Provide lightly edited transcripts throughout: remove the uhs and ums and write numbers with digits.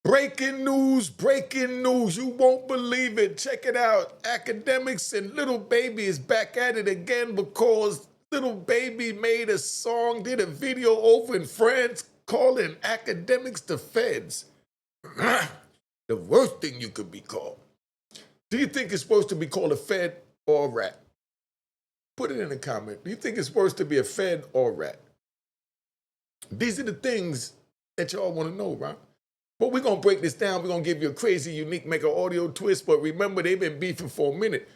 Breaking news, you won't believe it. Check it out. Akademiks and Lil Baby is back at it again because Lil Baby made a song, did a video over in France calling Akademiks the feds. The worst thing you could be called. Do you think it's supposed to be called a fed or a rat? Put it in the comment. Do you think it's worse to be a fed or a rat? These are the things that y'all want to know, right? But we're going to break this down. We're going to give you a crazy, unique, Mecca audio twist. But remember, they've been beefing for a minute.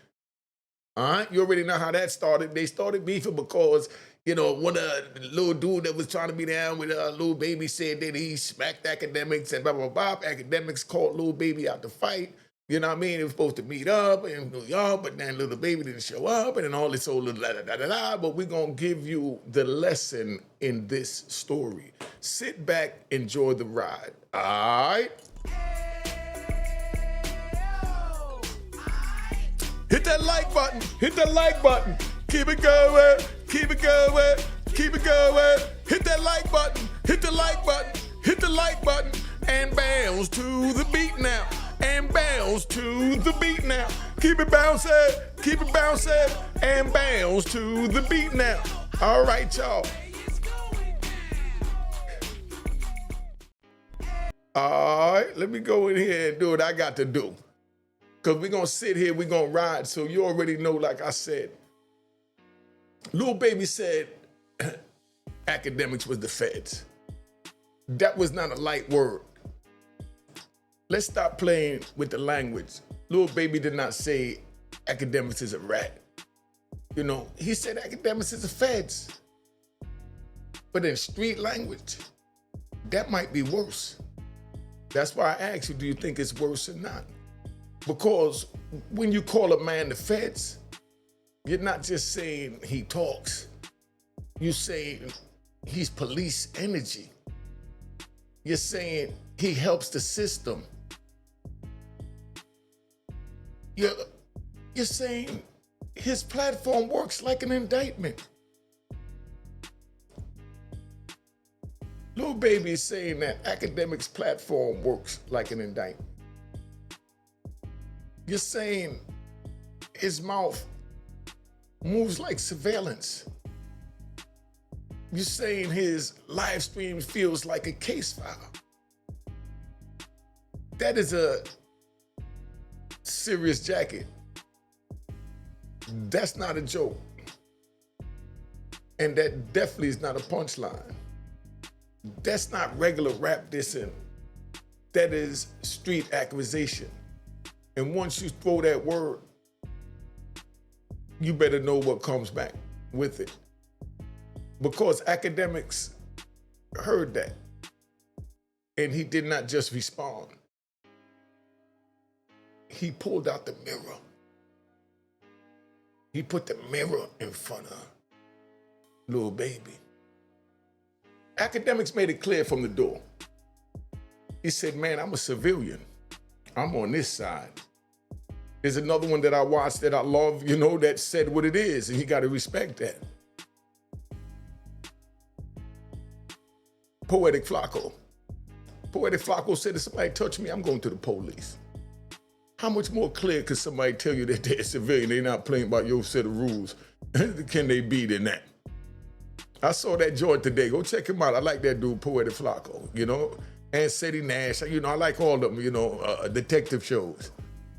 All right? You already know how that started. They started beefing because, one little dude that was trying to be down with Lil Baby said that he smacked Akademiks and blah, blah, blah. Akademiks called Lil Baby out to fight. You know what I mean? They were supposed to meet up in New York, but then Lil Baby didn't show up, and then all this old da-da-da-da-da. But we're going to give you the lesson in this story. Sit back, enjoy the ride. All right? Hit that like button. Hit that like button. Keep it going. Keep it going. Keep it going. Hit that like button. Hit the like button. Hit the like button. And bounce to the beat now. And bounce to the beat now. Keep it bouncing. Keep it bouncing. And bounce to the beat now. All right, y'all. All right, let me go in here and do what I got to do. Because we're going to sit here, we're going to ride. So you already know, like I said, Lil Baby said Akademiks was the feds. That was not a light word. Let's stop playing with the language. Lil Baby did not say Akademiks is a rat. He said Akademiks is the feds. But in street language, that might be worse. That's why I asked you, do you think it's worse or not? Because when you call a man the feds, you're not just saying he talks. You're saying he's police energy. You're saying he helps the system. You're saying his platform works like an indictment. Lil Baby is saying that Akademiks' platform works like an indictment. You're saying his mouth moves like surveillance. You're saying his live stream feels like a case file. That is a serious jacket. That's not a joke. And that definitely is not a punchline. That's not regular rap dissing. That is street accusation. And once you throw that word, you better know what comes back with it. Because Akademiks heard that. And he did not just respond. He pulled out the mirror. He put the mirror in front of Lil Baby. Akademiks made it clear from the door. He said, man, I'm a civilian. I'm on this side. There's another one that I watched that I love, that said what it is, and you got to respect that. Poetic Flacco. Poetic Flacco said, if somebody touch me, I'm going to the police. How much more clear could somebody tell you that they're a civilian, they're not playing by your set of rules? Can they be than that? I saw that joint today. Go check him out. I like that dude, Poetic Flacco, and City Nash. I like all of them, detective shows.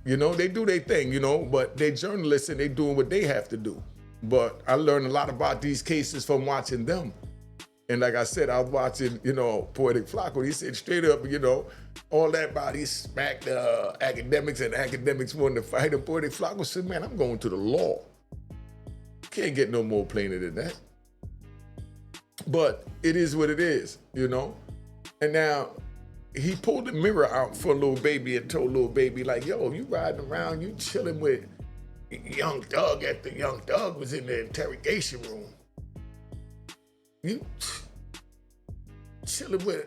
They do their thing, but they're journalists and they're doing what they have to do. But I learned a lot about these cases from watching them. And like I said, I was watching, Poetic Flacco. He said straight up, all that body smacked Akademiks, and Akademiks wanted to fight. And Poetic Flacco said, man, I'm going to the law. Can't get no more plainer than that. But it is what it is, And now he pulled the mirror out for Lil Baby and told Lil Baby, like, yo, you riding around, you chilling with Young Thug after Young Thug was in the interrogation room. You chilling with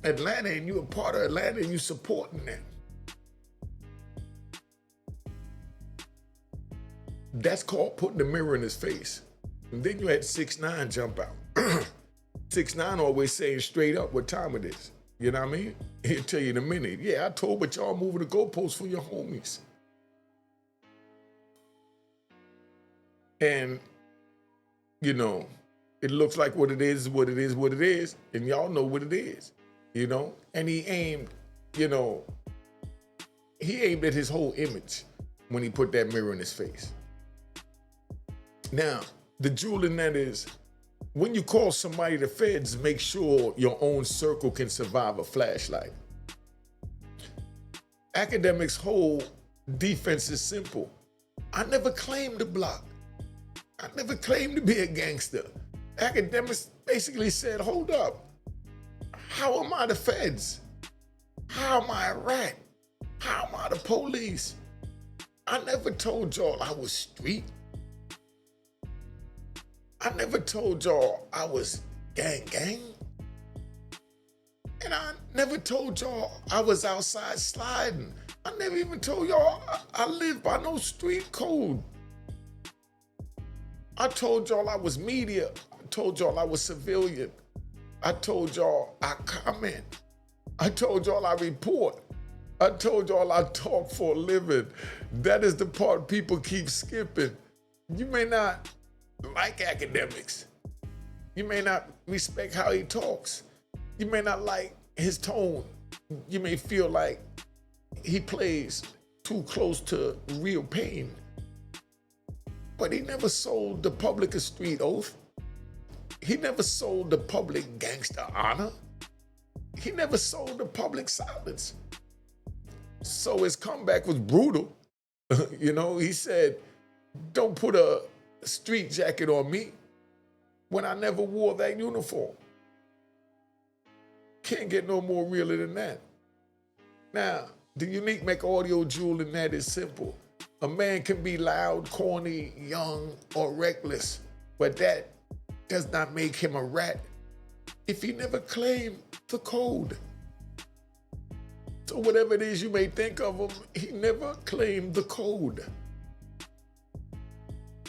Atlanta, and you a part of Atlanta, and you supporting that. That's called putting the mirror in his face. And then you had 6ix9ine jump out. 6ix9ine always saying straight up what time it is. You know what I mean? He'll tell you in a minute. Yeah, I told, but y'all moving the goalposts for your homies. And, you know, it looks like what it is, what it is, what it is. And y'all know what it is, you know? And he aimed, you know, he aimed at his whole image when he put that mirror in his face. Now, the jewel in that is, when you call somebody the feds, make sure your own circle can survive a flashlight. Akademiks' whole defense is simple. I never claimed to block. I never claimed to be a gangster. Akademiks basically said, hold up. How am I the feds? How am I a rat? How am I the police? I never told y'all I was street. I never told y'all I was gang. And I never told y'all I was outside sliding. I never even told y'all I live by no street code. I told y'all I was media. I told y'all I was civilian. I told y'all I comment. I told y'all I report. I told y'all I talk for a living. That is the part people keep skipping. You may not like Akademiks. You may not respect how he talks. You may not like his tone. You may feel like he plays too close to real pain. But he never sold the public a street oath. He never sold the public gangster honor. He never sold the public silence. So his comeback was brutal. You know, he said, don't put a street jacket on me when I never wore that uniform. Can't get no more realer than that. Now, the unique Mecca audio jewel in that is simple. A man can be loud, corny, young, or reckless, but that does not make him a rat if he never claimed the code. So whatever it is you may think of him, he never claimed the code.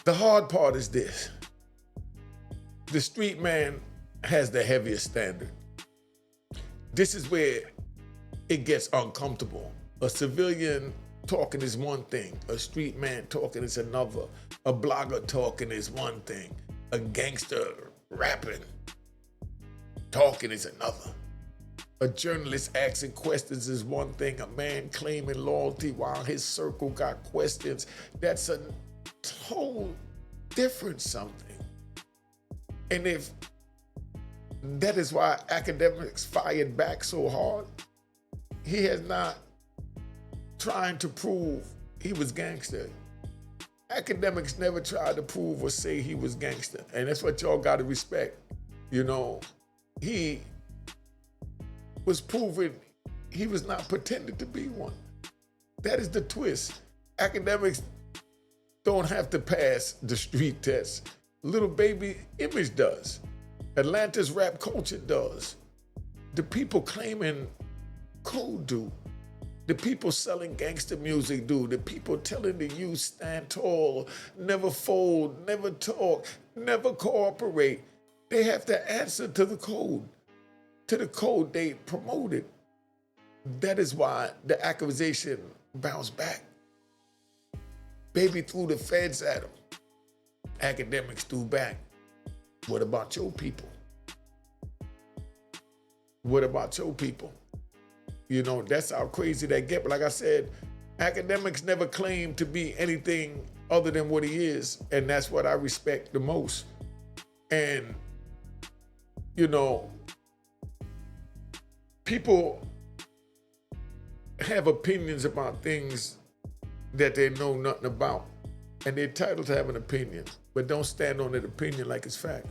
The hard part is this. The street man has the heaviest standard. This is where it gets uncomfortable. A civilian talking is one thing. A street man talking is another. A blogger talking is one thing. A gangster rapping, talking is another. A journalist asking questions is one thing. A man claiming loyalty while his circle got questions, that's a whole different something. And if that is why Akademiks fired back so hard, he has not trying to prove he was gangster. Akademiks never tried to prove or say he was gangster. And that's what y'all gotta respect. You know, he was proven he was not pretending to be one. That is the twist. Akademiks don't have to pass the street test. Lil Baby image does. Atlanta's rap culture does. The people claiming code do. The people selling gangster music do. The people telling the youth stand tall, never fold, never talk, never cooperate. They have to answer to the code they promoted. That is why the accusation bounced back. Baby threw the feds at him. Akademiks threw back. What about your people? What about your people? You know, that's how crazy they get. But like I said, Akademiks never claimed to be anything other than what he is. And that's what I respect the most. And, you know, people have opinions about things that they know nothing about. And they're entitled to have an opinion, but don't stand on that opinion like it's fact.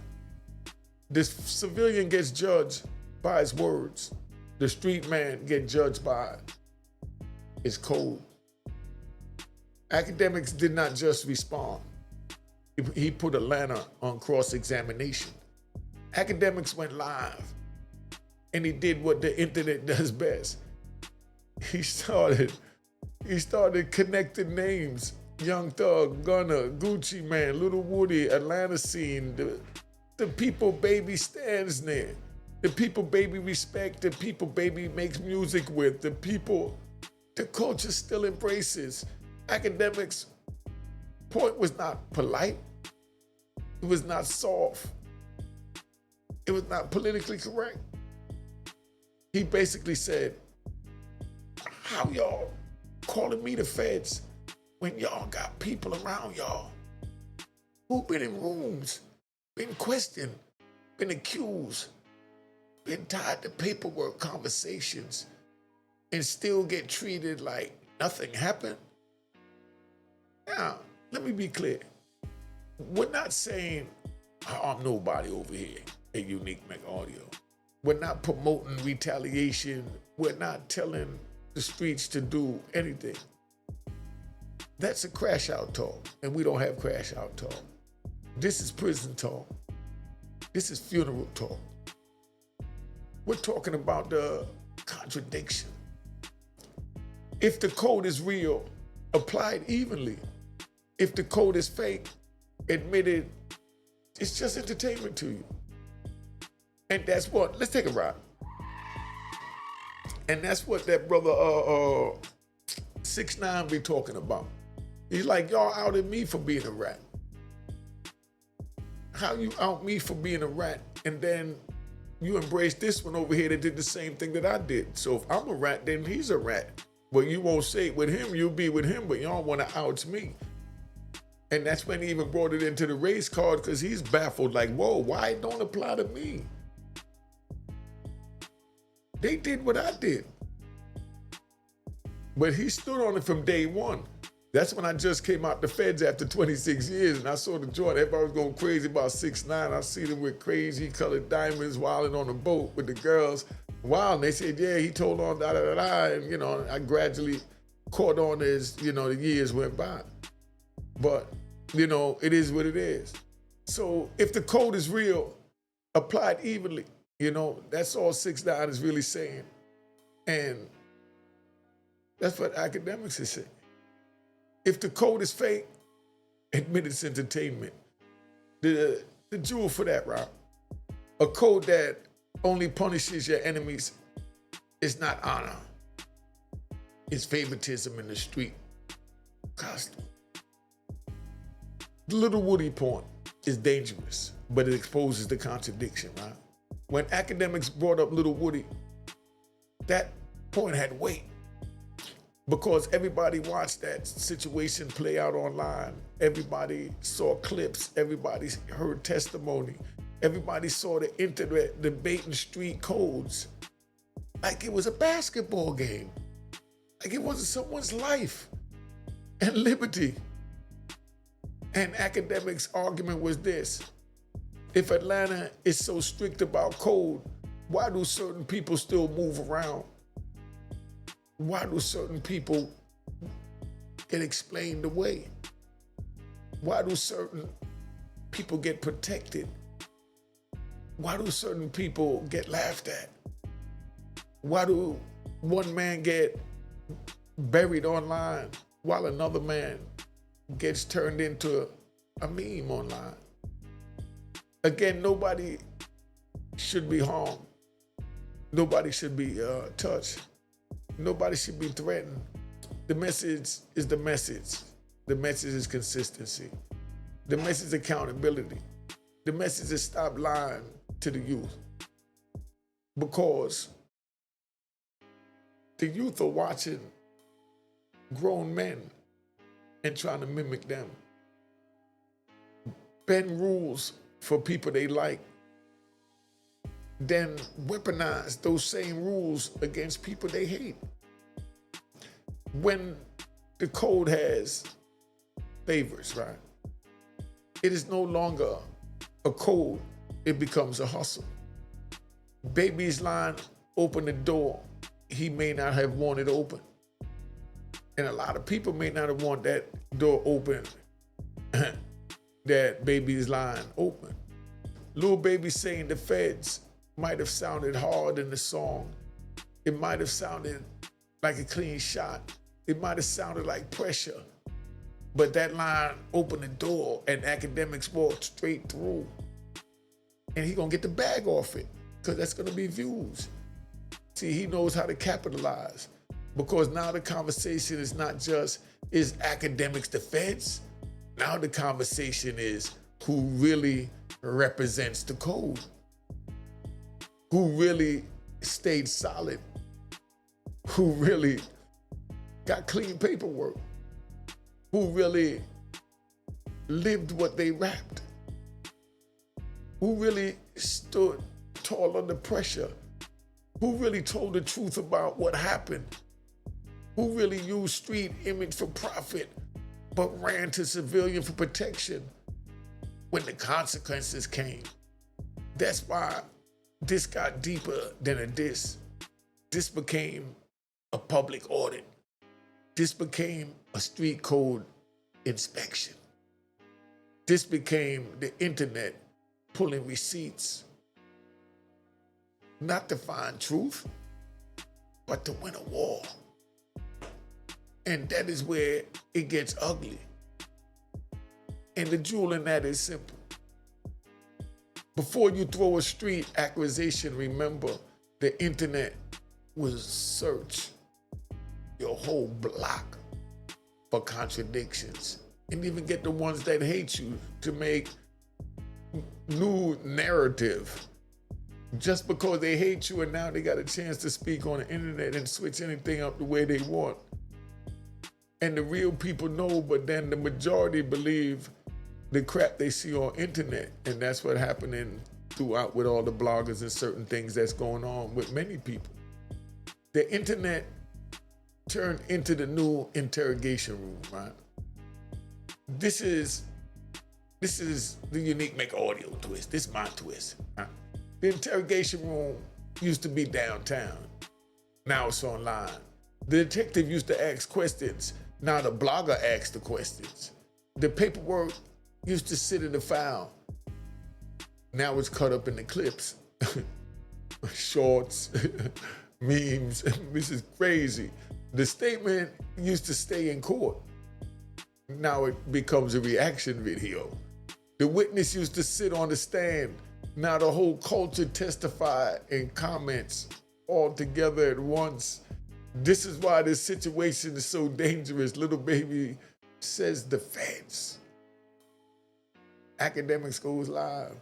This civilian gets judged by his words. The street man gets judged by his code. Akademiks did not just respond. He put Atlanta on cross-examination. Akademiks went live, and he did what the internet does best. He started connecting names. Young Thug, Gunna, Gucci Man, Little Woody, Atlanta scene, the people Baby stands near. the people Baby respect, the people Baby makes music with, the people the culture still embraces. Akademiks' point was not polite. It was not soft. It was not politically correct. He basically said, how y'all calling me the feds when y'all got people around y'all who been in rooms, been questioned, been accused, been tied to paperwork conversations, and still get treated like nothing happened? Now, let me be clear. We're not saying I'm nobody over here at Unique Mecca Audio. We're not promoting retaliation. We're not telling the streets to do anything. That's a crash out talk, and we don't have crash out talk. This is prison talk. This is funeral talk. We're talking about the contradiction. If the code is real, apply it evenly. If the code is fake, admit it. It's just entertainment to you. And that's what, let's take a ride. And that's what that brother 6ix9ine be talking about. He's like, y'all outed me for being a rat. How you out me for being a rat, and then you embrace this one over here that did the same thing that I did. So if I'm a rat, then he's a rat. But you won't say it with him, you'll be with him, but y'all want to out me. And that's when he even brought it into the race card, because he's baffled, like, whoa, why it don't apply to me? They did what I did. But he stood on it from day one. That's when I just came out the feds after 26 years, and I saw the joint. Everybody was going crazy about 6ix9ine. I see them with crazy colored diamonds wilding on the boat with the girls. Wow, and they said, yeah, he told on da-da-da-da, and, you know, I gradually caught on as, you know, the years went by. But, you know, it is what it is. So if the code is real, apply it evenly. You know, that's all 6ix9ine is really saying. And that's what Akademiks is saying. If the code is fake, admit it's entertainment. The jewel for that, Rob. A code that only punishes your enemies is not honor. It's favoritism in the street costume. The Little Woody point is dangerous, but it exposes the contradiction, right? When Akademiks brought up Little Woody, that point had weight because everybody watched that situation play out online. Everybody saw clips, everybody heard testimony, everybody saw the internet debating street codes like it was a basketball game, like it wasn't someone's life and liberty. And Akademiks' argument was this: if Atlanta is so strict about code, why do certain people still move around? Why do certain people get explained away? Why do certain people get protected? Why do certain people get laughed at? Why do one man get buried online while another man gets turned into a meme online? Again, nobody should be harmed. Nobody should be touched. Nobody should be threatened. The message is the message. The message is consistency. The message is accountability. The message is stop lying to the youth. Because the youth are watching grown men and trying to mimic them. Bend rules for people they like, then weaponize those same rules against people they hate. When the code has favors, right? It is no longer a code, it becomes a hustle. Baby's line, open the door, he may not have wanted open. And a lot of people may not have wanted that door open, that Baby's line open. Lil Baby saying the feds might have sounded hard in the song. It might have sounded like a clean shot. It might have sounded like pressure. But that line opened the door and Akademiks walked straight through. And he gonna get the bag off it. because that's going to be views. See, he knows how to capitalize, because now the conversation is not just, is Akademiks the feds? Now the conversation is, who really represents the code? Who really stayed solid? Who really got clean paperwork? Who really lived what they rapped? Who really stood tall under pressure? Who really told the truth about what happened? Who really used street image for profit, but ran to civilian for protection when the consequences came? That's why this got deeper than a diss. This became a public audit. This became a street code inspection. This became the internet pulling receipts, not to find truth, but to win a war. And that is where it gets ugly. And the jewel in that is simple. Before you throw a street accusation, remember the internet will search your whole block for contradictions, and even get the ones that hate you to make new narrative. Just because they hate you and now they got a chance to speak on the internet and switch anything up the way they want. And the real people know, but then the majority believe the crap they see on internet. And that's what happening throughout with all the bloggers and certain things that's going on with many people. The internet turned into the new interrogation room, right? This is the unique Mecca audio twist. This is my twist. Right? The interrogation room used to be downtown. Now it's online. The detective used to ask questions. Now the blogger asks the questions. The paperwork used to sit in the file. Now it's cut up in the clips. Shorts, memes. This is crazy. The statement used to stay in court. Now it becomes a reaction video. The witness used to sit on the stand. Now the whole culture testified in comments all together at once. This is why this situation is so dangerous. Lil Baby says the feds. Akademiks goes live.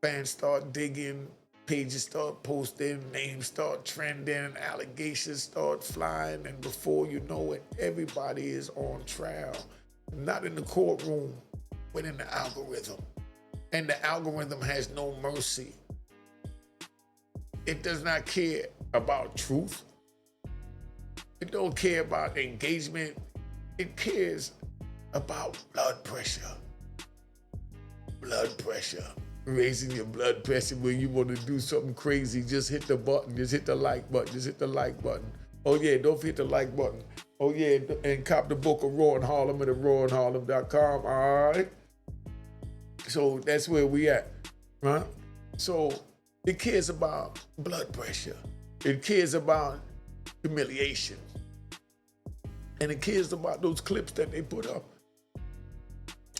Fans start digging, pages start posting, names start trending, allegations start flying, and before you know it, everybody is on trial. Not in the courtroom, but in the algorithm. And the algorithm has no mercy. It does not care about truth. It don't care about engagement. It cares about blood pressure. Blood pressure. Raising your blood pressure when you want to do something crazy, just hit the button, just hit the like button, just hit the like button. Oh yeah, don't forget the like button. Oh yeah, and cop the book of Raw in Harlem at rawinharlem.com, all right? So that's where we at, right? So it cares about blood pressure. It cares about humiliation. And it cares about those clips that they put up.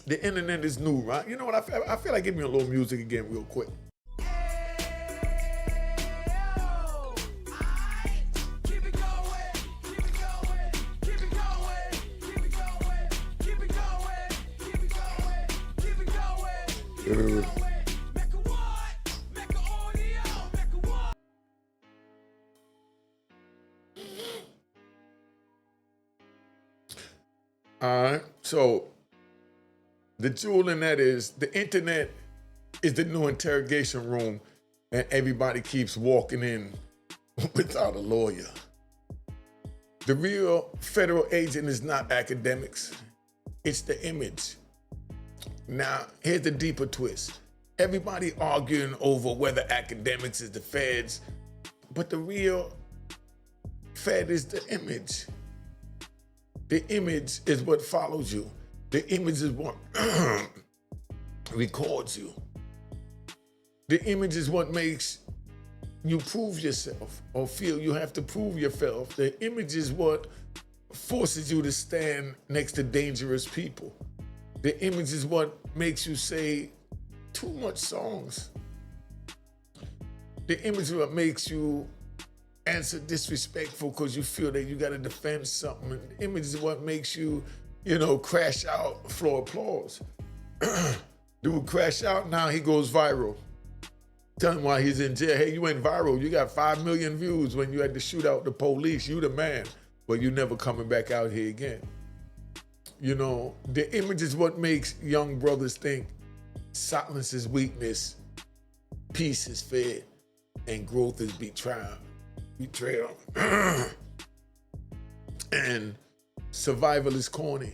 The internet is new, right? You know what, I feel like giving me a little music again real quick. All right, so the jewel in that is the internet is the new interrogation room, and everybody keeps walking in without a lawyer. The real federal agent is not Akademiks, it's the image. Now, here's the deeper twist. Everybody arguing over whether Akademiks is the feds, but the real fed is the image. The image is what follows you. The image is what records you. The image is what makes you prove yourself or feel you have to prove yourself. The image is what forces you to stand next to dangerous people. The image is what makes you say too much songs. The image is what makes you answer disrespectful because you feel that you got to defend something. The image is what makes you, crash out for applause. Dude crash out, now he goes viral. Tell him why he's in jail. Hey, you went viral. You got 5 million views when you had to shoot out the police. You the man, but you never coming back out here again. The image is what makes young brothers think silence is weakness, peace is fear, and growth is betrayal. And survival is corny.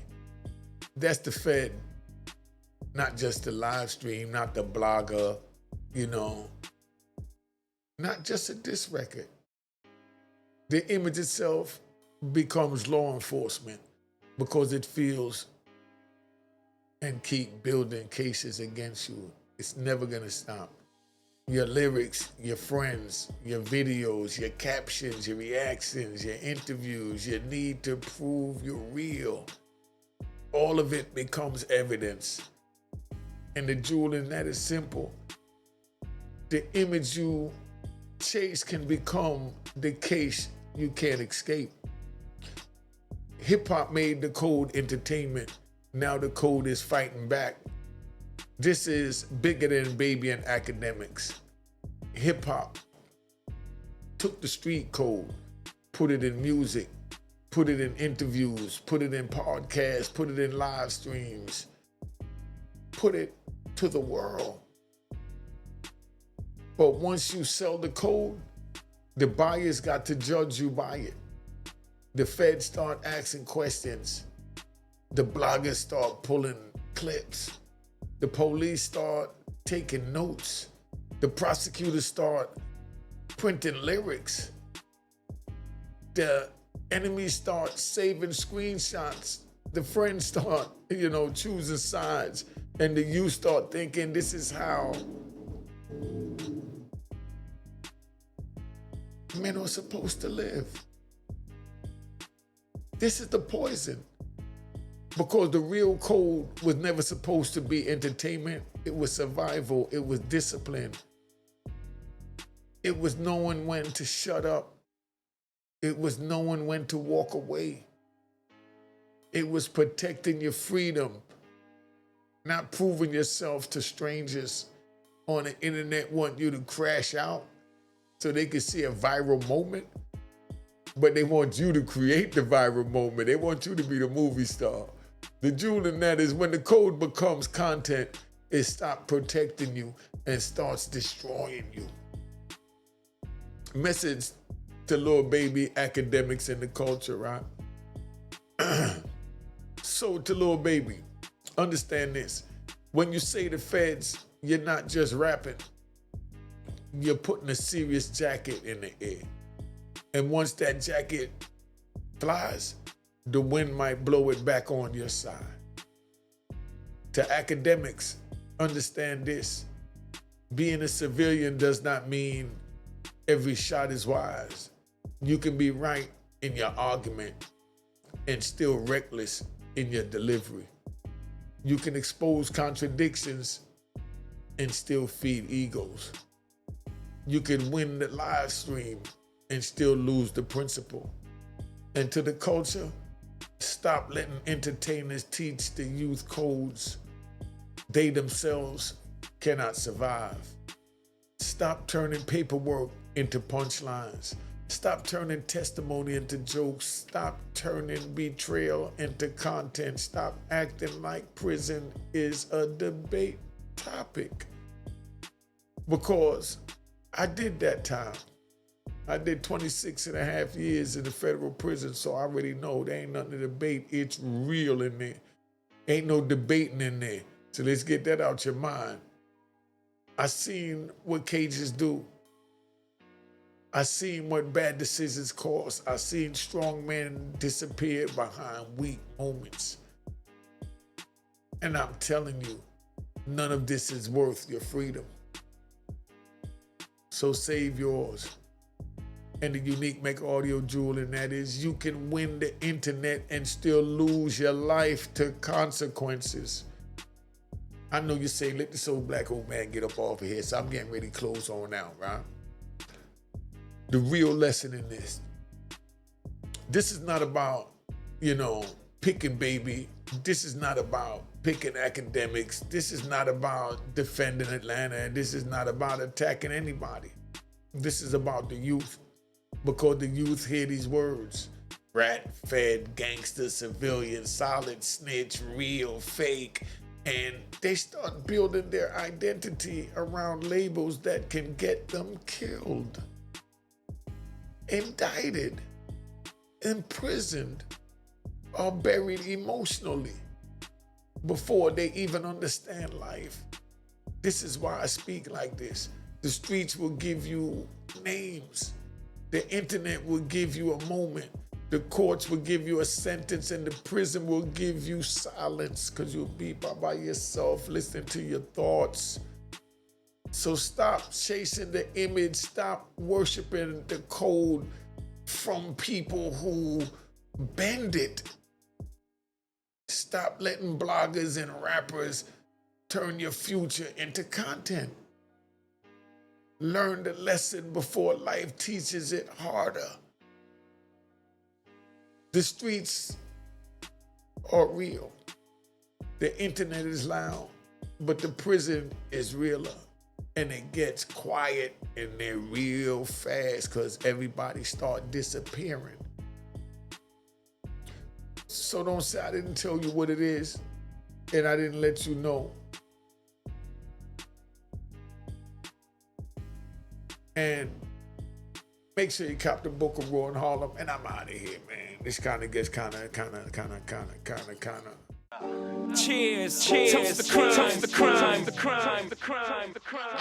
That's the Fed, not just the live stream, not the blogger, not just a diss record. The image itself becomes law enforcement because it feels and keep building cases against you. It's never gonna stop. Your lyrics, your friends, your videos, your captions, your reactions, your interviews, your need to prove you're real. All of it becomes evidence. And the jewel in that is simple. The image you chase can become the case you can't escape. Hip hop made the code entertainment. Now the code is fighting back. This is bigger than Baby and Akademiks. Hip hop took the street code, put it in music, put it in interviews, put it in podcasts, put it in live streams, put it to the world. But once you sell the code, the buyers got to judge you by it. The feds start asking questions. The bloggers start pulling clips. The police start taking notes. The prosecutors start printing lyrics. The enemies start saving screenshots. The friends start, choosing sides. And the youth start thinking this is how men are supposed to live. This is the poison. Because the real code was never supposed to be entertainment. It was survival. It was discipline. It was knowing when to shut up. It was knowing when to walk away. It was protecting your freedom, not proving yourself to strangers on the internet want you to crash out so they can see a viral moment. But they want you to create the viral moment. They want you to be the movie star. The jewel in that is when the code becomes content, it stops protecting you and starts destroying you. Message to Lil Baby, Akademiks, and the culture, right? So to Lil Baby, understand this. When you say the feds, you're not just rapping. You're putting a serious jacket in the air. And once that jacket flies, the wind might blow it back on your side. To Akademiks, understand this. Being a civilian does not mean every shot is wise. You can be right in your argument and still reckless in your delivery. You can expose contradictions and still feed egos. You can win the live stream and still lose the principle. And to the culture, stop letting entertainers teach the youth codes they themselves cannot survive. Stop turning paperwork into punchlines. Stop turning testimony into jokes. Stop turning betrayal into content. Stop acting like prison is a debate topic. Because I did that time. I did 26 and a half years in the federal prison, so I already know there ain't nothing to debate. It's real in there. Ain't no debating in there. So let's get that out your mind. I seen what cages do. I seen what bad decisions cost. I seen strong men disappear behind weak moments. And I'm telling you, none of this is worth your freedom. So save yours. And the unique Mecca audio jewel in that is you can win the internet and still lose your life to consequences. I know you say, let this old black old man get up off of here, so I'm getting ready to close on out, right? the real lesson in this. This is not about, picking Baby. This is not about picking Akademiks. This is not about defending Atlanta. And this is not about attacking anybody. This is about the youth, because the youth hear these words: rat-fed, gangster, civilian, solid, snitch, real, fake. And they start building their identity around labels that can get them killed, indicted, imprisoned, or buried emotionally before they even understand life. This is why I speak like this. The streets will give you names. The internet will give you a moment. The courts will give you a sentence, and the prison will give you silence, because you'll be by yourself, listening to your thoughts. So stop chasing the image. Stop worshiping the code from people who bend it. Stop letting bloggers and rappers turn your future into content. Learn the lesson before life teaches it harder. The streets are real. The internet is loud, but the prison is realer. And it gets quiet and they're real fast, because everybody start disappearing. So don't say I didn't tell you what it is and I didn't let you know. And make sure you cop the book of Raw in Harlem, and I'm out of here, man. This kind of gets kind of. Cheers, cheers, toast the crime, toast the crime, the crime, the crime, the crime.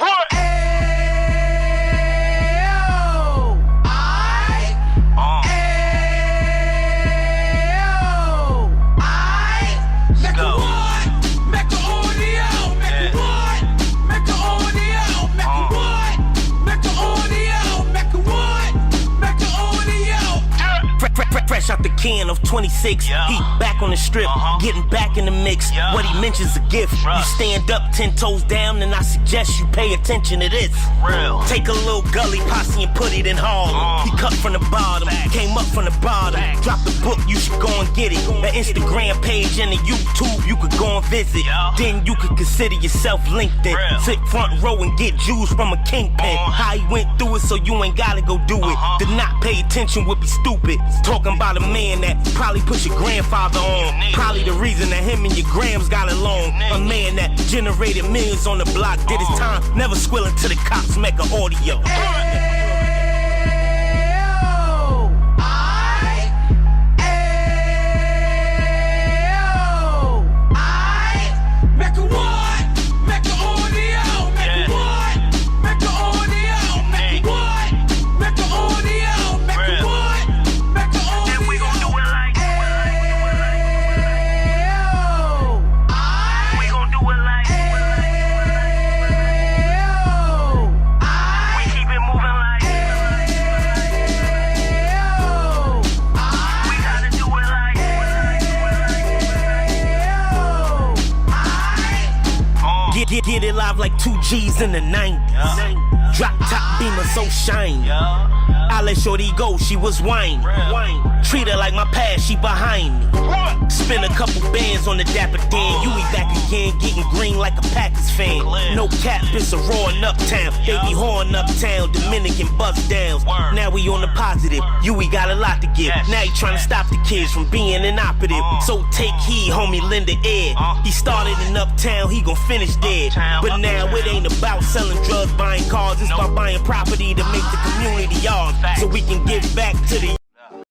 Fresh out the can of 26, yeah. He back on the strip, getting back in the mix. Yeah. What he mentions a gift. Rush. You stand up 10 toes down, and I suggest you pay attention to this. Real. Take a little gully posse and put it in Harlem. He cut from the bottom, came up from the bottom. Drop the book, you should go and get it. The Instagram page and the YouTube, you could go and visit. Yeah. Then you could consider yourself LinkedIn. Real. Sit front row and get Jews from a kingpin. How he went through it, so you ain't gotta go do it. To not pay attention would be stupid. Talking about a man that probably put your grandfather on. Probably the reason that him and your grams got along. A man that generated millions on the block, did his time, never squilling to the cops, Mecca audio. Get it live like 2 G's in the 90s. Drop top beamer so shiny. I let shorty go, she was whining. Treat her like my past, she behind me. Spin a couple bands on the Dapper Dan. You be back again, getting green like a Packers fan. No cap, it's a roaring uptown. They be horn uptown, Dominican bust downs. Now we on the positive, you we got a lot to give. Now he trying to stop the kids from being inoperative. So take heed, homie, lend the air. He started in uptown, he gon' finish dead. But now it ain't about selling drugs, buying cars. It's about buying property to make the community ours, so we can give back to the